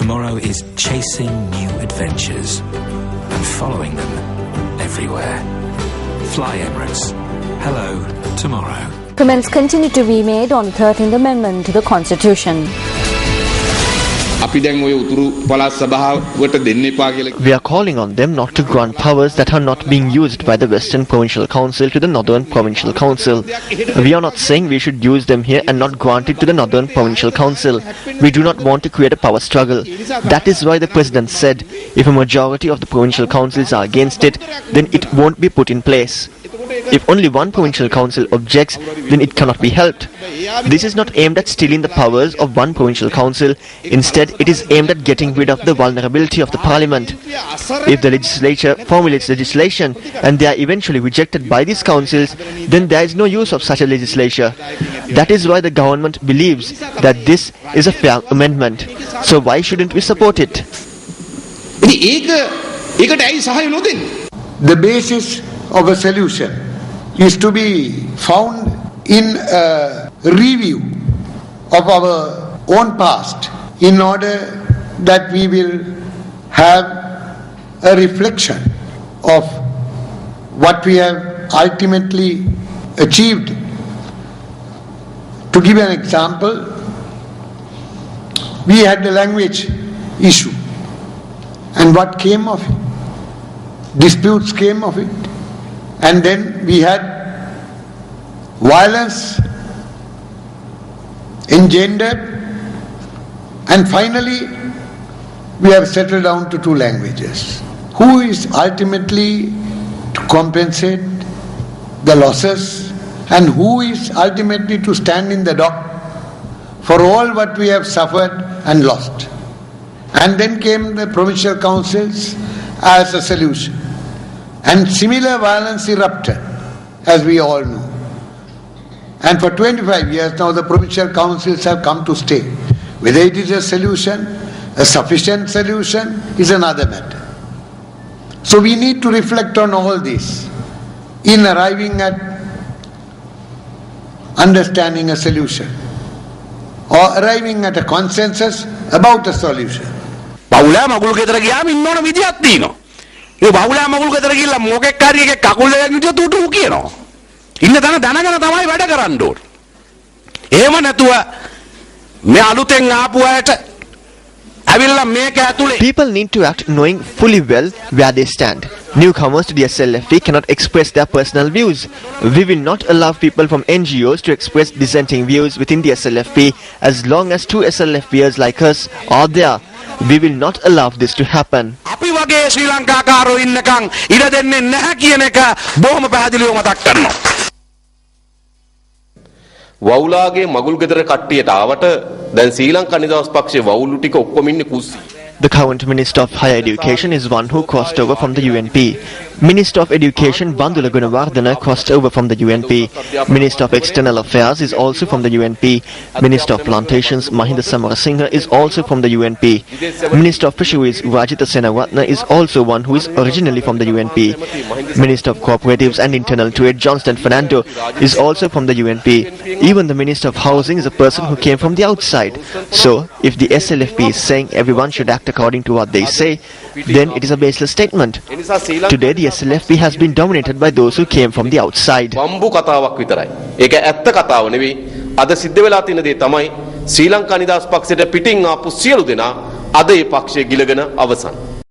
Tomorrow is chasing new adventures and following them everywhere. Fly Emirates. Hello, tomorrow. Comments continue to be made on the 13th Amendment to the Constitution. We are calling on them not to grant powers that are not being used by the Western Provincial Council to the Northern Provincial Council. We are not saying we should use them here and not grant it to the Northern Provincial Council. We do not want to create a power struggle. That is why the President said, if a majority of the provincial councils are against it, then it won't be put in place. If only one provincial council objects, then it cannot be helped. This is not aimed at stealing the powers of one provincial council. Instead, it is aimed at getting rid of the vulnerability of the parliament. If the legislature formulates legislation and they are eventually rejected by these councils, then there is no use of such a legislature. That is why the government believes that this is a fair amendment. So why shouldn't we support it? The basis of a solution is to be found in a review of our own past in order that we will have a reflection of what we have ultimately achieved. To give an example, we had the language issue, and what came of it? Disputes came of it. And then we had violence engendered, and finally we have settled down to two languages. Who is ultimately to compensate the losses, and who is ultimately to stand in the dock for all what we have suffered and lost? And then came the provincial councils as a solution. And similar violence erupted, as we all know. And for 25 years now the provincial councils have come to stay. Whether it is a solution, a sufficient solution, is another matter. So we need to reflect on all this in arriving at understanding a solution or arriving at a consensus about a solution. ඒ බහුලෑ මගුල් ගෙදර ගිහලා මොකෙක් හරි එකේ කකුල් දෙකක් නිදිය තුටු කියනවා. ඉන්න තන දැනගෙන තමයි වැඩ කරන්න ඕනේ. එහෙම නැතුව මේ අලුතෙන් ආපු අයට ඇවිල්ලා මේක ඇතුලේ People need to act knowing fully well where they stand. Newcomers to the SLFP cannot express their personal views. We will not allow people from NGOs to express dissenting views within the SLFP as long as two SLFPers like us are there. We will not allow this to happen. අපි වගේ ශ්‍රී ලංකාකාරෝ ඉන්නකම් ඉඩ දෙන්නේ නැහැ කියන එක බොහොම පැහැදිලිව මතක් කරනවා. වවුලාගේ මගුල් ගෙදර කට්ටියට ආවට දැන් ශ්‍රී ලංකා නිදහස් පක්ෂයේ වවුලු ටික ඔක්කොම ඉන්නේ කුස්සී. The current Minister of Higher Education is one who crossed over from the UNP. Minister of Education Bandula Gunawardena crossed over from the UNP. Minister of External Affairs is also from the UNP. Minister of Plantations Mahinda Samarasinghe is also from the UNP. Minister of Fisheries Rajitha Senaratne is also one who is originally from the UNP. Minister of Cooperatives and Internal Trade Johnston Fernando is also from the UNP. Even the Minister of Housing is a person who came from the outside. So, if the SLFP is saying everyone should act according to what they say, then it is a baseless statement. Today the SLFP has been dominated by those who came from the outside. බම්බු කතාවක් විතරයි. ඒක ඇත්ත කතාව නෙවෙයි. අද සිද්ධ වෙලා තියෙන දේ තමයි ශ්‍රී ලංකා නිදහස් පක්ෂයට පිටින් ආපු සියලු දෙනා අද ඒ පක්ෂය ගිලගෙන අවසන්.